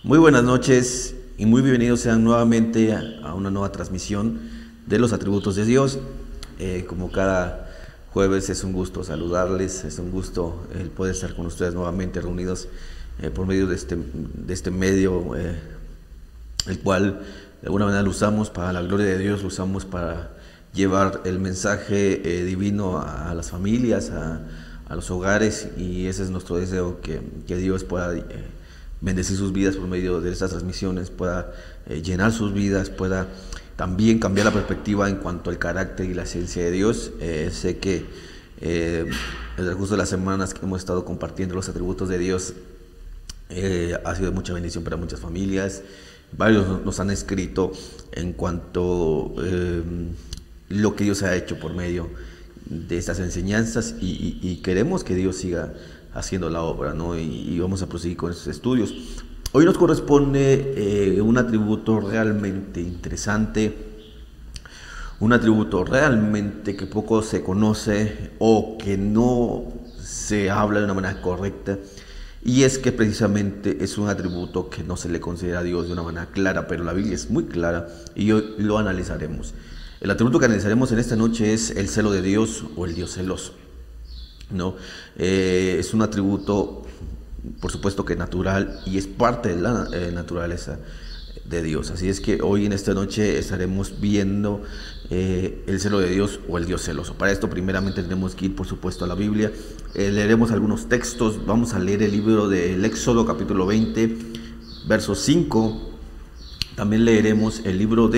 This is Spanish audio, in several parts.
Muy buenas noches y muy bienvenidos sean nuevamente a una nueva transmisión de los atributos de Dios. Como cada jueves es un gusto saludarles, es un gusto el poder estar con ustedes nuevamente reunidos por medio de este medio, el cual de alguna manera lo usamos para la gloria de Dios, lo usamos para llevar el mensaje divino a las familias, a los hogares, y ese es nuestro deseo, que Dios pueda bendecir sus vidas por medio de estas transmisiones, pueda llenar sus vidas, pueda también cambiar la perspectiva en cuanto al carácter y la esencia de Dios. Sé que en el recurso de las semanas que hemos estado compartiendo los atributos de Dios ha sido de mucha bendición para muchas familias. Varios nos han escrito en cuanto lo que Dios ha hecho por medio de estas enseñanzas, y queremos que Dios siga haciendo la obra, ¿no? Y vamos a proseguir con estos estudios. Hoy nos corresponde un atributo realmente interesante, un atributo realmente que poco se conoce o que no se habla de una manera correcta, y es que precisamente es un atributo que no se le considera a Dios de una manera clara, pero la Biblia es muy clara y hoy lo analizaremos. El atributo que analizaremos en esta noche es el celo de Dios, o el Dios celoso, ¿no? Es un atributo, por supuesto que natural, y es parte de la naturaleza de Dios. Así es que hoy en esta noche estaremos viendo el celo de Dios, o el Dios celoso. Para esto primeramente tenemos que ir, por supuesto, a la Biblia. Leeremos algunos textos. Vamos a leer el libro del Éxodo capítulo 20 verso 5. También leeremos el libro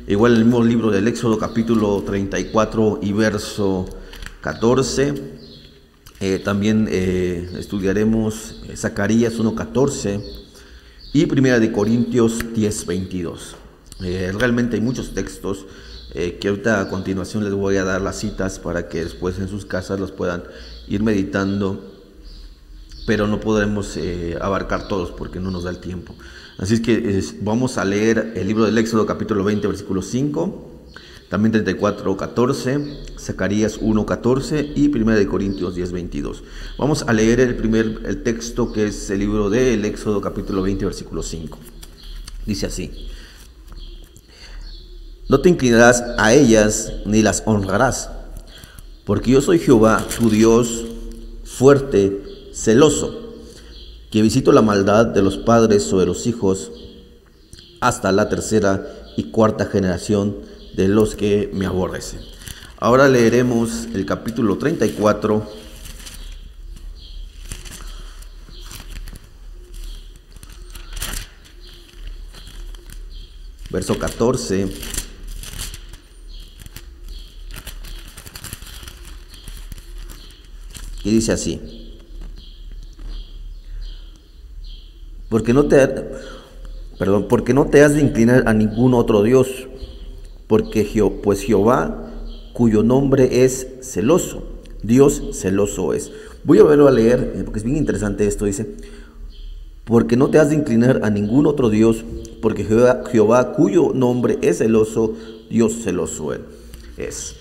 igual el mismo libro del Éxodo capítulo 34 y verso 14. También estudiaremos Zacarías 1:14 y Primera de Corintios 10:22. Realmente hay muchos textos que ahorita a continuación les voy a dar las citas para que después en sus casas los puedan ir meditando, pero no podremos abarcar todos porque no nos da el tiempo. Así es que vamos a leer el libro del Éxodo capítulo 20 versículo 5, también 34:14, Zacarías 1:14 y 1 de Corintios 10:22. Vamos a leer el texto, que es el libro del Éxodo capítulo 20 versículo 5. Dice así: no te inclinarás a ellas ni las honrarás, porque yo soy Jehová tu Dios, fuerte, celoso, que visito la maldad de los padres sobre los hijos hasta la tercera y cuarta generación de los que me aborrecen. Ahora leeremos el capítulo 34, verso 14, y dice así: porque no te has de inclinar a ningún otro Dios, pues Jehová, cuyo nombre es celoso, Dios celoso es. Voy a volverlo a leer porque es bien interesante esto. Dice: porque no te has de inclinar a ningún otro Dios, porque Jehová, cuyo nombre es celoso, Dios celoso él es.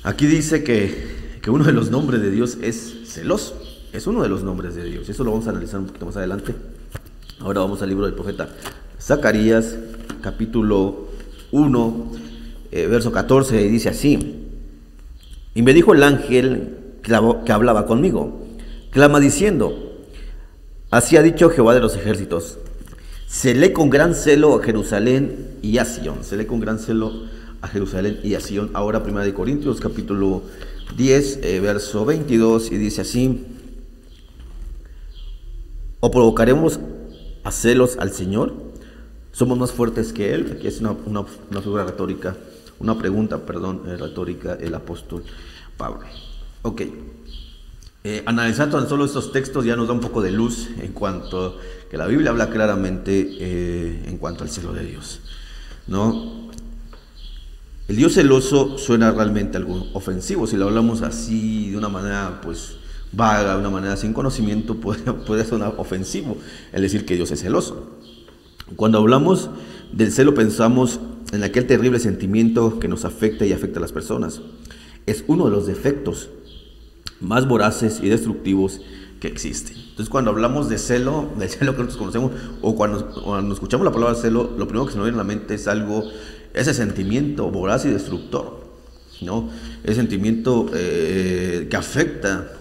Aquí dice que uno de los nombres de Dios es celoso. Es uno de los nombres de Dios. Eso lo vamos a analizar un poquito más adelante. Ahora vamos al libro del profeta Zacarías, capítulo 1, verso 14, y dice así: y me dijo el ángel que hablaba conmigo, clama diciendo: así ha dicho Jehová de los ejércitos, celé con gran celo a Jerusalén y a Sión. Celé con gran celo a Jerusalén y a Sión. Ahora 1 de Corintios, capítulo 10, verso 22, y dice así: ¿o provocaremos a celos al Señor? ¿Somos más fuertes que Él? Aquí es una figura retórica, una pregunta, retórica, el apóstol Pablo. Ok. Analizar tan solo estos textos ya nos da un poco de luz en cuanto que la Biblia habla claramente en cuanto al celo de Dios, ¿no? El Dios celoso suena realmente algo ofensivo. Si lo hablamos así de una manera pues vaga, de una manera sin conocimiento, puede sonar ofensivo el decir que Dios es celoso. Cuando hablamos del celo pensamos en aquel terrible sentimiento que nos afecta y afecta a las personas. Es uno de los defectos más voraces y destructivos que existe. Entonces, cuando hablamos de celo, del celo que nosotros conocemos, o cuando escuchamos la palabra celo, lo primero que se nos viene a la mente es ese sentimiento voraz y destructor, ¿no? Ese sentimiento que afecta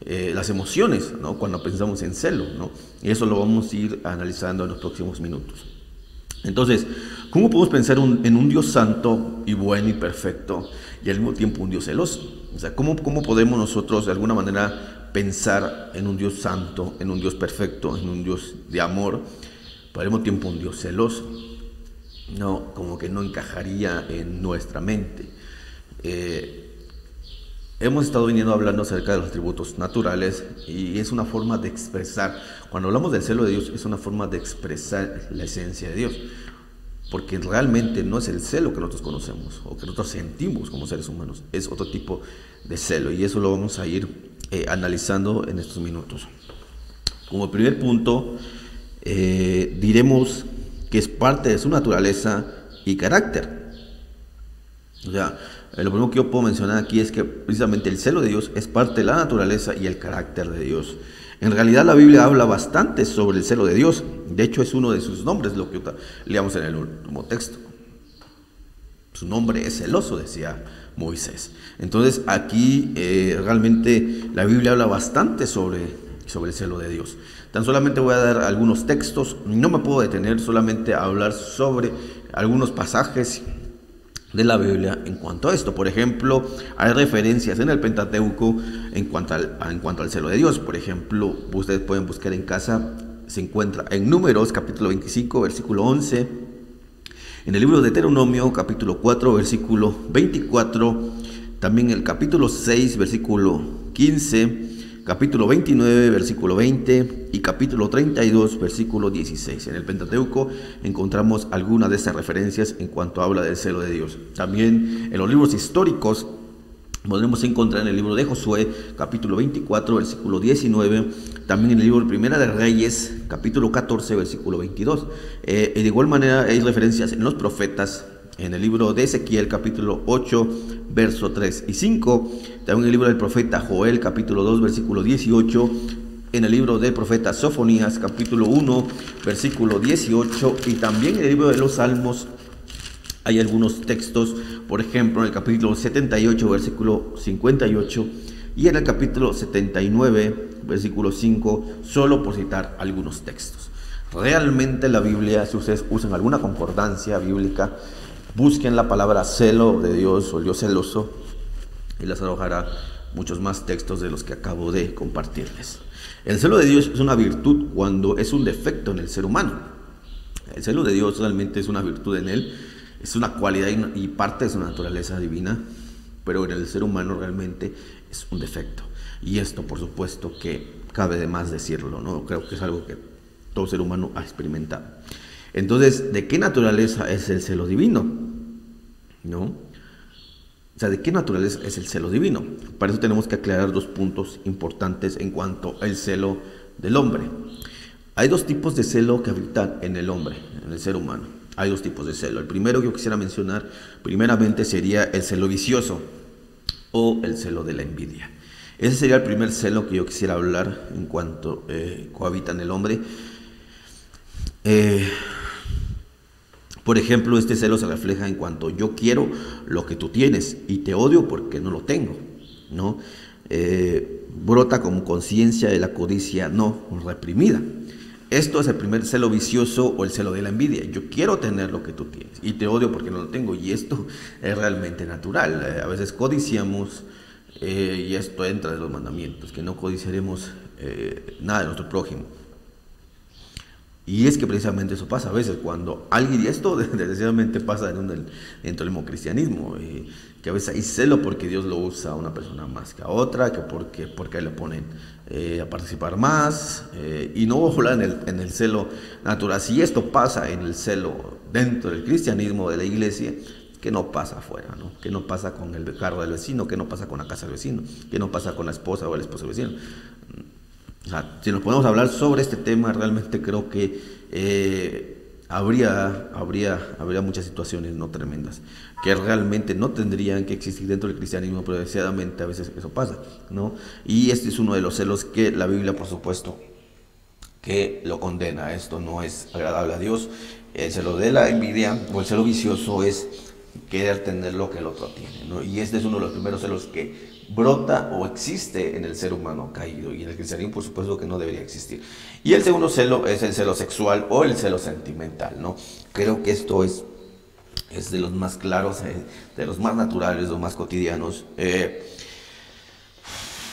las emociones, ¿no? Cuando pensamos en celo, ¿no? Y eso lo vamos a ir analizando en los próximos minutos. Entonces, ¿cómo podemos pensar en un Dios santo y bueno y perfecto y al mismo tiempo un Dios celoso? O sea, ¿cómo podemos nosotros de alguna manera pensar en un Dios santo, en un Dios perfecto, en un Dios de amor, pero al mismo tiempo un Dios celoso? No, como que no encajaría en nuestra mente. Hemos estado viniendo hablando acerca de los atributos naturales y es una forma de expresar, cuando hablamos del celo de Dios, es una forma de expresar la esencia de Dios, porque realmente no es el celo que nosotros conocemos o que nosotros sentimos como seres humanos, es otro tipo de celo y eso lo vamos a ir analizando en estos minutos. Como primer punto, diremos que es parte de su naturaleza y carácter. O sea, lo primero que yo puedo mencionar aquí es que precisamente el celo de Dios es parte de la naturaleza y el carácter de Dios. En realidad la Biblia habla bastante sobre el celo de Dios. De hecho es uno de sus nombres, lo que leamos en el último texto. Su nombre es celoso, decía Moisés. Entonces aquí realmente la Biblia habla bastante sobre el celo de Dios. Tan solamente voy a dar algunos textos, no me puedo detener solamente a hablar sobre algunos pasajes de la Biblia en cuanto a esto. Por ejemplo, hay referencias en el Pentateuco en cuanto al celo de Dios. Por ejemplo, ustedes pueden buscar en casa, se encuentra en Números capítulo 25 versículo 11, en el libro de Deuteronomio capítulo 4 versículo 24, también el capítulo 6 versículo 15, capítulo 29, versículo 20 y capítulo 32, versículo 16. En el Pentateuco encontramos algunas de estas referencias en cuanto habla del celo de Dios. También en los libros históricos podremos encontrar en el libro de Josué, capítulo 24, versículo 19, también en el libro de Primera de Reyes, capítulo 14, versículo 22. De igual manera hay referencias en los profetas, en el libro de Ezequiel, capítulo 8, verso 3 y 5, también en el libro del profeta Joel, capítulo 2, versículo 18, en el libro del profeta Sofonías, capítulo 1, versículo 18, y también en el libro de los Salmos hay algunos textos, por ejemplo, en el capítulo 78, versículo 58, y en el capítulo 79, versículo 5, solo por citar algunos textos. Realmente la Biblia, si ustedes usan alguna concordancia bíblica, busquen la palabra celo de Dios o el Dios celoso y les arrojará muchos más textos de los que acabo de compartirles. El celo de Dios es una virtud cuando es un defecto en el ser humano. El celo de Dios realmente es una virtud en él, es una cualidad y parte de su naturaleza divina, pero en el ser humano realmente es un defecto. Y esto, por supuesto, que cabe de más decirlo, ¿no? Creo que es algo que todo ser humano ha experimentado. Entonces, ¿de qué naturaleza es el celo divino? ¿No? O sea, ¿de qué naturaleza es el celo divino? Para eso tenemos que aclarar dos puntos importantes en cuanto al celo del hombre. Hay dos tipos de celo que habitan en el hombre, en el ser humano. Hay dos tipos de celo. El primero que yo quisiera mencionar, primeramente, sería el celo vicioso o el celo de la envidia. Ese sería el primer celo que yo quisiera hablar en cuanto cohabita en el hombre. Por ejemplo, este celo se refleja en cuanto yo quiero lo que tú tienes y te odio porque no lo tengo, ¿no? Brota como conciencia de la codicia no reprimida. Esto es el primer celo vicioso o el celo de la envidia. Yo quiero tener lo que tú tienes y te odio porque no lo tengo, y esto es realmente natural. A veces codiciamos y esto entra de los mandamientos, que no codiciaremos nada de nuestro prójimo. Y es que precisamente eso pasa a veces cuando alguien, y esto desgraciadamente pasa dentro del mismo cristianismo, que a veces hay celo porque Dios lo usa a una persona más que a otra, que porque le ponen a participar más, y no voy a hablar en el celo natural. Si esto pasa en el celo dentro del cristianismo, de la iglesia, que no pasa afuera, ¿no? Que no pasa con el carro del vecino, que no pasa con la casa del vecino, que no pasa con la esposa o el esposo del vecino. O sea, si nos podemos hablar sobre este tema, realmente creo que habría muchas situaciones no tremendas que realmente no tendrían que existir dentro del cristianismo, pero desgraciadamente a veces eso pasa, ¿no? Y este es uno de los celos que la Biblia, por supuesto, que lo condena. Esto no es agradable a Dios. El celo de la envidia o el celo vicioso es querer tener lo que el otro tiene, ¿no? Y este es uno de los primeros celos que brota o existe en el ser humano caído, y en el cristianismo por supuesto que no debería existir. Y el segundo celo es el celo sexual o el celo sentimental, ¿no? Creo que esto es de los más claros, de los más naturales, de los más cotidianos.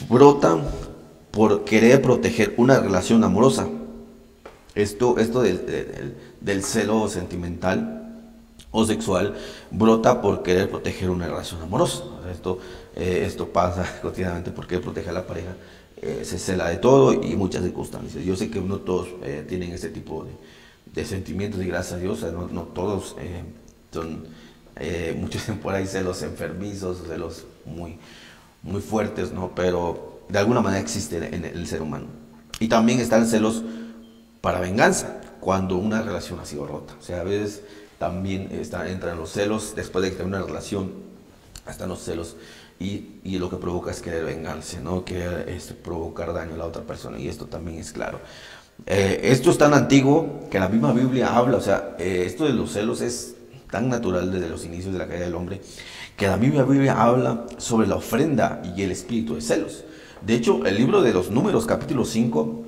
Brota por querer proteger una relación amorosa. Esto del celo sentimental o sexual brota por querer proteger una relación amorosa. Esto pasa cotidianamente porque protege a la pareja. Se cela de todo y muchas circunstancias. Yo sé que no todos tienen este tipo de sentimientos, y gracias a Dios, no todos son, muchos por ahí celos enfermizos, celos muy fuertes, ¿no? Pero de alguna manera existe en el ser humano. Y también están celos para venganza, cuando una relación ha sido rota. O sea, a veces también entran los celos, después de que termina una relación, están los celos, y lo que provoca es querer vengarse, ¿no? Querer provocar daño a la otra persona, y esto también es claro. Esto es tan antiguo que la misma Biblia habla, o sea, esto de los celos es tan natural desde los inicios de la caída del hombre, que la misma Biblia habla sobre la ofrenda y el espíritu de celos. De hecho, el libro de los Números, capítulo 5,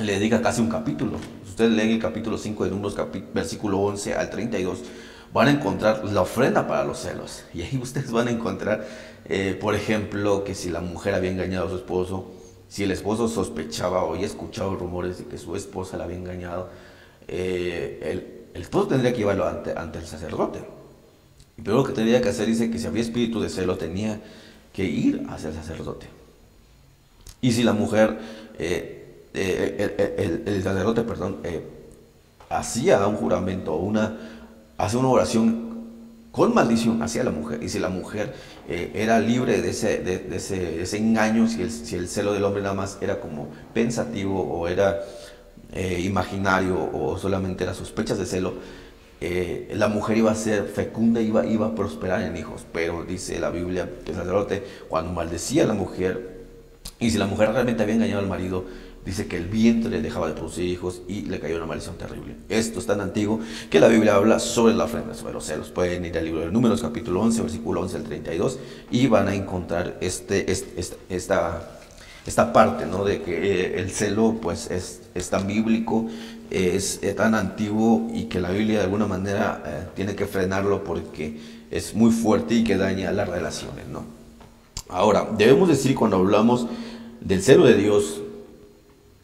le dedica casi un capítulo. Si ustedes leen el capítulo 5 de Números, versículo 11 al 32, van a encontrar la ofrenda para los celos. Y ahí ustedes van a encontrar, por ejemplo, que si la mujer había engañado a su esposo, si el esposo sospechaba o había escuchado rumores de que su esposa la había engañado, el esposo tendría que llevarlo ante el sacerdote. Y pero lo que tendría que hacer, dice que si había espíritu de celo, tenía que ir hacia el sacerdote. Y si la mujer, el sacerdote, perdón, hacía un juramento o hacía una oración con maldición hacia la mujer, y si la mujer era libre de ese engaño, si el celo del hombre nada más era como pensativo o era imaginario o solamente era sospechas de celo, la mujer iba a ser fecunda, iba a prosperar en hijos. Pero dice la Biblia que el sacerdote, cuando maldecía a la mujer, y si la mujer realmente había engañado al marido, dice que el vientre dejaba de producir hijos y le cayó una maldición terrible. Esto es tan antiguo que la Biblia habla sobre la ofrenda, sobre los celos. Pueden ir al libro de Números, capítulo 11, versículo 11 al 32, y van a encontrar esta parte, ¿no? De que el celo pues es tan bíblico, es tan antiguo, y que la Biblia de alguna manera tiene que frenarlo porque es muy fuerte y que daña las relaciones, ¿no? Ahora, debemos decir, cuando hablamos del celo de Dios,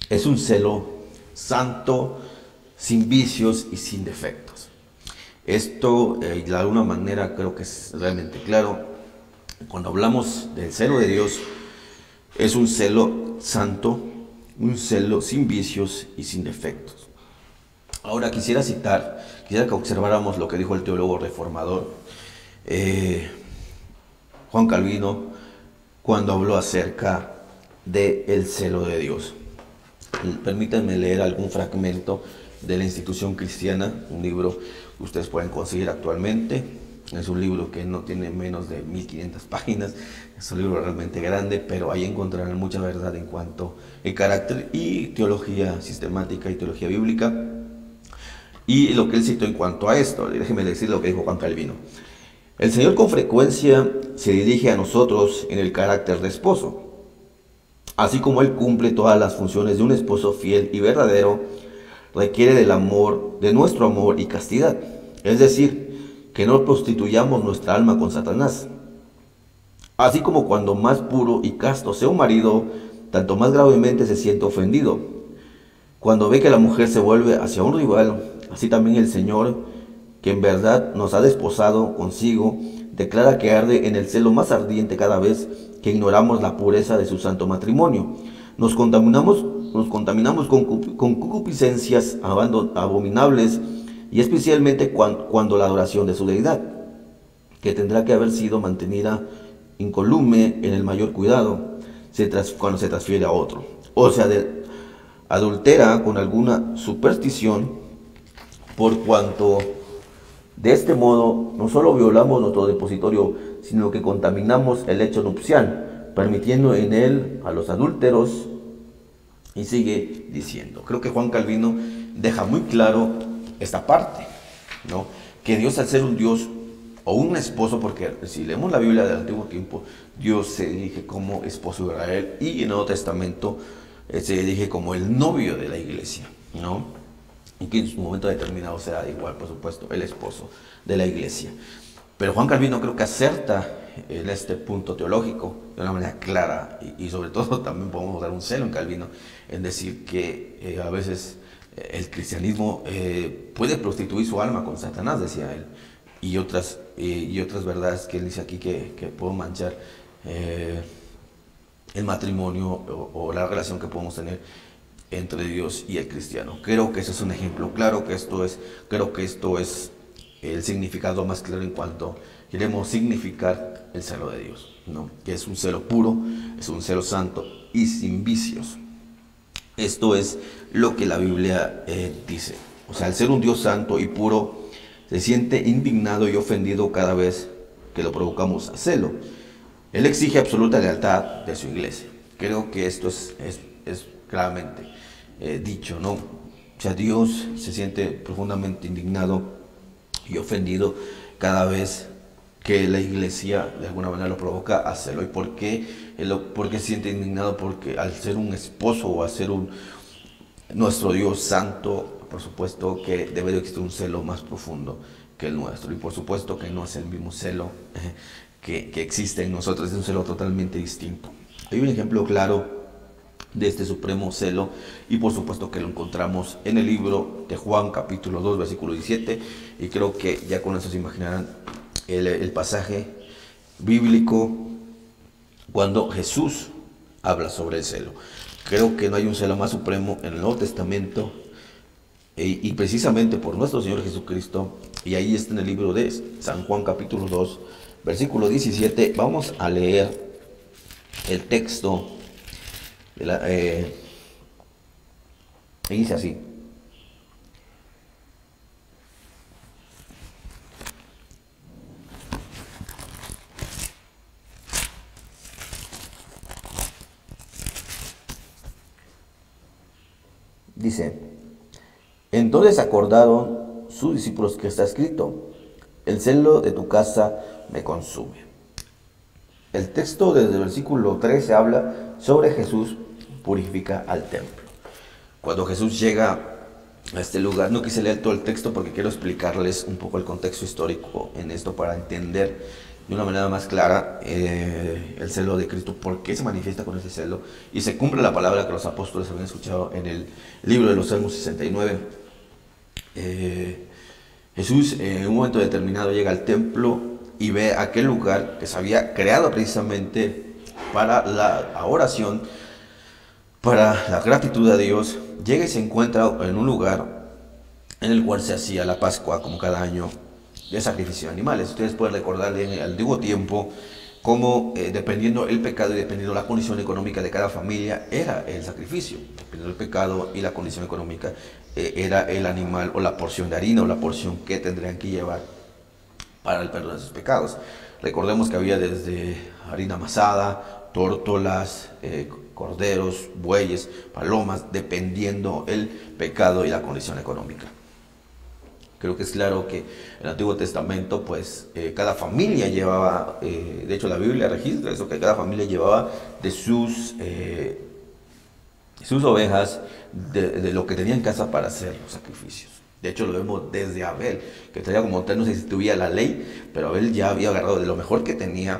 es un celo santo, sin vicios y sin defectos. Esto, de alguna manera, creo que es realmente claro. Cuando hablamos del celo de Dios, es un celo santo, un celo sin vicios y sin defectos. Ahora quisiera que observáramos lo que dijo el teólogo reformador Juan Calvino, cuando habló acerca del celo de Dios. Permítanme leer algún fragmento de La Institución Cristiana, un libro que ustedes pueden conseguir actualmente. Es un libro que no tiene menos de 1500 páginas, es un libro realmente grande, pero ahí encontrarán mucha verdad en cuanto a carácter y teología sistemática y teología bíblica. Y lo que él citó en cuanto a esto, déjenme decir lo que dijo Juan Calvino. El Señor con frecuencia se dirige a nosotros en el carácter de esposo. Así como Él cumple todas las funciones de un esposo fiel y verdadero, requiere de nuestro amor y castidad. Es decir, que no prostituyamos nuestra alma con Satanás. Así como cuando más puro y casto sea un marido, tanto más gravemente se siente ofendido cuando ve que la mujer se vuelve hacia un rival, así también el Señor, que en verdad nos ha desposado consigo, declara que arde en el celo más ardiente cada vez que ignoramos la pureza de su santo matrimonio. Nos contaminamos con concupiscencias abominables, y especialmente cuando la adoración de su deidad, que tendrá que haber sido mantenida incolume en el mayor cuidado, cuando se transfiere a otro, o sea, adultera con alguna superstición, por cuanto de este modo no solo violamos nuestro depositorio, sino que contaminamos el lecho nupcial, permitiendo en él a los adúlteros. Y sigue diciendo, creo que Juan Calvino deja muy claro esta parte, ¿no? Que Dios, al ser un Dios o un esposo, porque si leemos la Biblia del Antiguo Tiempo, Dios se dirige como esposo de Israel, y en el Nuevo Testamento se dirige como el novio de la iglesia, ¿no? Y que en su momento determinado será igual, por supuesto, el esposo de la iglesia. Pero Juan Calvino creo que acerta en este punto teológico de una manera clara, y sobre todo también podemos dar un celo en Calvino en decir que a veces el cristianismo puede prostituir su alma con Satanás, decía él, y otras verdades que él dice aquí que pueden manchar el matrimonio o la relación que podemos tener entre Dios y el cristiano. Creo que eso es un ejemplo claro, creo que esto es el significado más claro en cuanto queremos significar el celo de Dios, ¿no? Que es un celo puro, es un celo santo y sin vicios. Esto es lo que la Biblia dice. O sea, al ser un Dios santo y puro, se siente indignado y ofendido cada vez que lo provocamos a celo. Él exige absoluta lealtad de su iglesia. Creo que esto es claramente dicho, ¿no? O sea, Dios se siente profundamente indignado y ofendido cada vez que la iglesia de alguna manera lo provoca a hacerlo. ¿Y por qué? ¿Por qué se siente indignado? Porque al ser un esposo o al ser nuestro Dios santo, por supuesto que debe de existir un celo más profundo que el nuestro. Y por supuesto que no es el mismo celo que existe en nosotros, es un celo totalmente distinto. Hay un ejemplo claro de este supremo celo, y por supuesto que lo encontramos en el libro de Juan, capítulo 2, versículo 17, y creo que ya con eso se imaginarán el pasaje bíblico cuando Jesús habla sobre el celo. Creo que no hay un celo más supremo en el Nuevo Testamento, y precisamente por nuestro Señor Jesucristo, y ahí está en el libro de San Juan, capítulo 2, versículo 17. Vamos a leer el texto. Y dice así: entonces acordaron sus discípulos que está escrito: el celo de tu casa me consume. El texto desde el versículo 13 habla sobre Jesús purifica al templo. Cuando Jesús llega a este lugar, no quise leer todo el texto porque quiero explicarles un poco el contexto histórico en esto para entender de una manera más clara el celo de Cristo, por qué se manifiesta con ese celo y se cumple la palabra que los apóstoles habían escuchado en el libro de los Salmos 69. Jesús en un momento determinado llega al templo y ve aquel lugar que se había creado precisamente para la oración, para la gratitud a Dios. Llega y se encuentra en un lugar en el cual se hacía la Pascua, como cada año, de sacrificio de animales. Ustedes pueden recordar en el antiguo tiempo cómo dependiendo el pecado y dependiendo la condición económica de cada familia era el sacrificio. Dependiendo del pecado y la condición económica era el animal o la porción de harina o la porción que tendrían que llevar para el perdón de sus pecados. Recordemos que había desde harina amasada, tórtolas, corderos, bueyes, palomas, dependiendo el pecado y la condición económica. Creo que es claro que en el Antiguo Testamento, pues, cada familia llevaba, de hecho la Biblia registra eso, que cada familia llevaba de sus ovejas, de lo que tenía en casa para hacer los sacrificios. De hecho lo vemos desde Abel, que traía como tal, no se instituía la ley, pero Abel ya había agarrado de lo mejor que tenía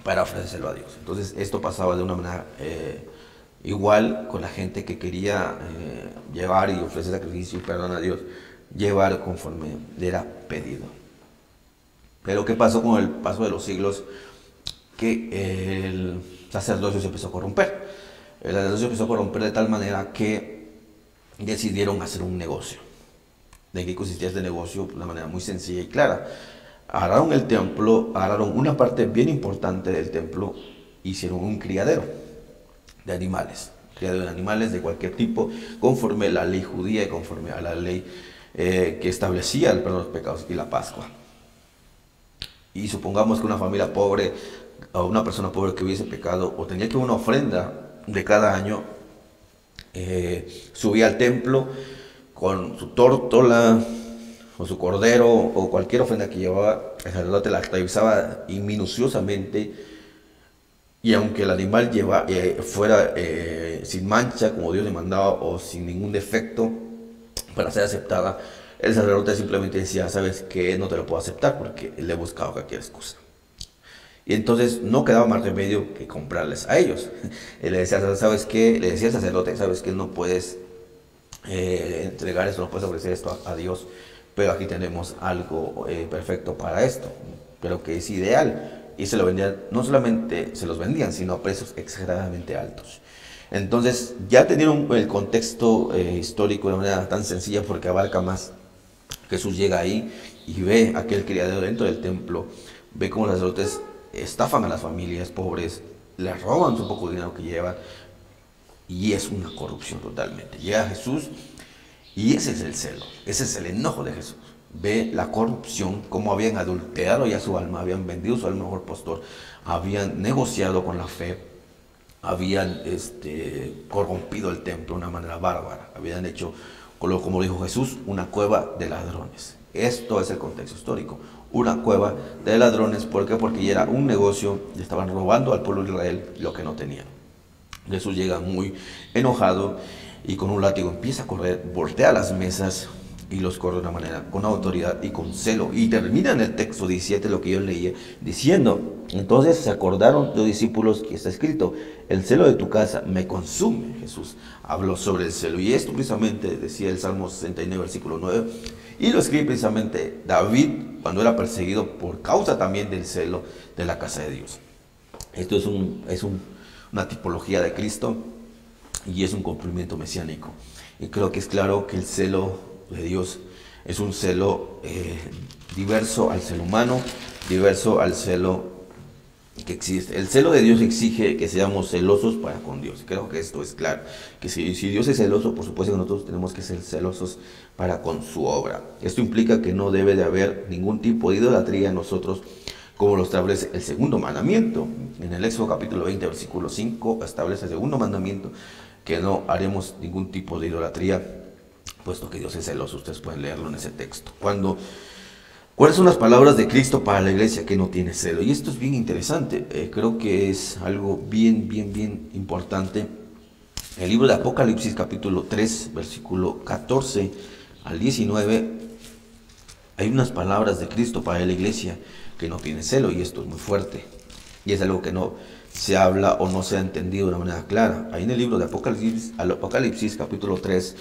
para ofrecérselo a Dios. Entonces esto pasaba de una manera igual con la gente que quería llevar y ofrecer sacrificio y perdón a Dios, llevar conforme le era pedido. Pero ¿qué pasó con el paso de los siglos? Que el sacerdocio se empezó a corromper. El sacerdocio se empezó a corromper de tal manera que decidieron hacer un negocio. ¿De qué consistía este negocio? De una manera muy sencilla y clara. Agarraron el templo, agarraron una parte bien importante del templo, hicieron un criadero de animales. Criadero de animales de cualquier tipo, conforme a la ley judía y conforme a la ley que establecía el perdón de los pecados y la Pascua. Y supongamos que una familia pobre o una persona pobre que hubiese pecado o tenía que una ofrenda de cada año, subía al templo con su tórtola o su cordero o cualquier ofrenda que llevaba, el sacerdote la revisaba minuciosamente, y aunque el animal fuera sin mancha, como Dios le mandaba, o sin ningún defecto para ser aceptada, el sacerdote simplemente decía, sabes que no te lo puedo aceptar porque le he buscado cualquier excusa. Y entonces no quedaba más remedio que comprarles a ellos. Le decía, ¿sabes qué? Le decía al sacerdote, ¿sabes qué? No puedes entregar esto, no puedes ofrecer esto a Dios, pero aquí tenemos algo perfecto para esto, pero que es ideal. Y se lo vendían, no solamente se los vendían, sino a precios exageradamente altos. Entonces ya teniendo el contexto histórico de una manera tan sencilla, porque abarca más, Jesús llega ahí y ve aquel criadero dentro del templo, ve cómo los sacerdotes estafan a las familias pobres, les roban su poco dinero que llevan, y es una corrupción totalmente. Llega Jesús y ese es el celo, ese es el enojo de Jesús. Ve la corrupción, cómo habían adulterado ya su alma, habían vendido su alma mejor postor, habían negociado con la fe, habían corrompido el templo de una manera bárbara, habían hecho, como dijo Jesús, una cueva de ladrones. Esto es el contexto histórico, una cueva de ladrones. ¿Por qué? Porque ya era un negocio, y estaban robando al pueblo de Israel lo que no tenían. Jesús llega muy enojado y con un látigo empieza a correr, voltea las mesas y los corre de una manera con autoridad y con celo. Y termina en el texto 17, lo que yo leía, diciendo, entonces se acordaron los discípulos que está escrito, el celo de tu casa me consume. Jesús habló sobre el celo, y esto precisamente decía el Salmo 69, versículo 9, y lo escribe precisamente David cuando era perseguido por causa también del celo de la casa de Dios. Esto es una tipología de Cristo y es un cumplimiento mesiánico. Y creo que es claro que el celo de Dios es un celo diverso al celo humano, diverso al celo que existe. El celo de Dios exige que seamos celosos para con Dios. Creo que esto es claro, que si Dios es celoso, por supuesto que nosotros tenemos que ser celosos para con su obra. Esto implica que no debe de haber ningún tipo de idolatría en nosotros, como lo establece el segundo mandamiento. En el Éxodo capítulo 20, versículo 5, establece el segundo mandamiento, que no haremos ningún tipo de idolatría, puesto que Dios es celoso. Ustedes pueden leerlo en ese texto. ¿Cuáles son las palabras de Cristo para la iglesia que no tiene celo? Y esto es bien interesante, creo que es algo bien importante. El libro de Apocalipsis capítulo 3, versículo 14 al 19, hay unas palabras de Cristo para la iglesia que no tiene celo, y esto es muy fuerte, y es algo que no se habla o no se ha entendido de una manera clara. Ahí en el libro de Apocalipsis capítulo 3,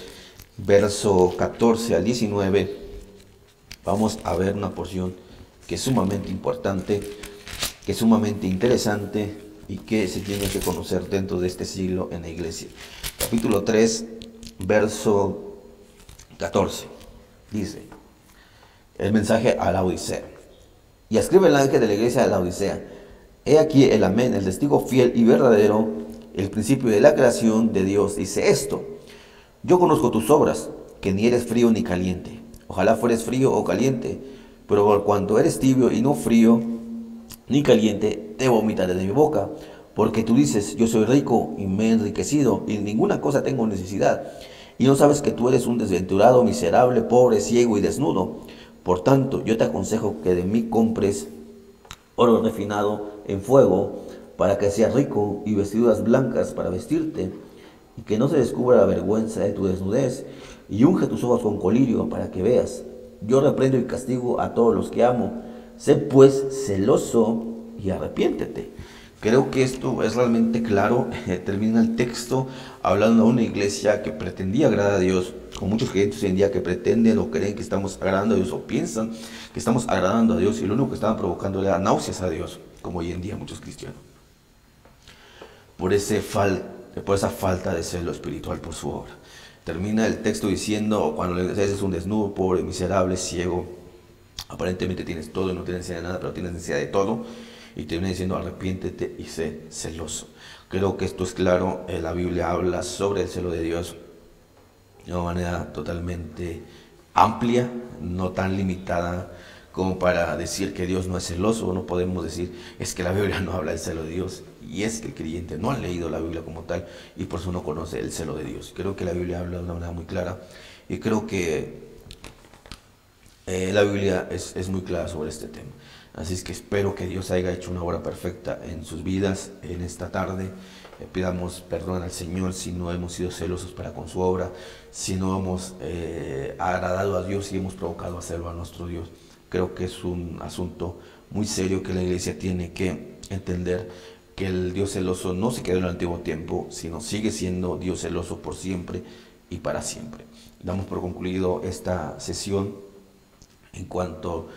verso 14 al 19, vamos a ver una porción que es sumamente importante, que es sumamente interesante y que se tiene que conocer dentro de este siglo en la iglesia. Capítulo 3, verso 14, dice el mensaje a la Odisea. Y escribe el ángel de la iglesia de la Odisea: he aquí el amén, el testigo fiel y verdadero, el principio de la creación de Dios, dice esto: yo conozco tus obras, que ni eres frío ni caliente. Ojalá fueres frío o caliente, pero por cuanto eres tibio y no frío ni caliente, te vomitaré de mi boca. Porque tú dices, yo soy rico y me he enriquecido, y ninguna cosa tengo necesidad, y no sabes que tú eres un desventurado, miserable, pobre, ciego y desnudo. Por tanto, yo te aconsejo que de mí compres oro refinado en fuego, para que seas rico, y vestiduras blancas para vestirte, y que no se descubra la vergüenza de tu desnudez, y unge tus ojos con colirio para que veas. Yo reprendo y castigo a todos los que amo. Sé pues celoso y arrepiéntete. Creo que esto es realmente claro. Termina el texto hablando de una iglesia que pretendía agradar a Dios, con muchos creyentes hoy en día que pretenden o creen que estamos agradando a Dios, o piensan que estamos agradando a Dios, y lo único que estaban provocando era náuseas a Dios, como hoy en día muchos cristianos, por esa falta de celo espiritual por su obra. Termina el texto diciendo, cuando le dices es un desnudo, pobre, miserable, ciego, aparentemente tienes todo y no tienes necesidad de nada, pero tienes necesidad de todo, y termina diciendo arrepiéntete y sé celoso. Creo que esto es claro. La Biblia habla sobre el celo de Dios de una manera totalmente amplia, no tan limitada como para decir que Dios no es celoso. No podemos decir, es que la Biblia no habla del celo de Dios, y es que el creyente no ha leído la Biblia como tal y por eso no conoce el celo de Dios. Creo que la Biblia habla de una manera muy clara, y creo que la Biblia es muy clara sobre este tema. Así es que espero que Dios haya hecho una obra perfecta en sus vidas en esta tarde. Pidamos perdón al Señor si no hemos sido celosos para con su obra, si no hemos agradado a Dios y hemos provocado hacerlo a nuestro Dios. Creo que es un asunto muy serio que la iglesia tiene que entender, que el Dios celoso no se quedó en el antiguo tiempo, sino sigue siendo Dios celoso por siempre y para siempre. Damos por concluido esta sesión en cuanto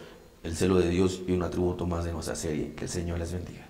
el celo de Dios y un atributo más de nuestra serie. Que el Señor les bendiga.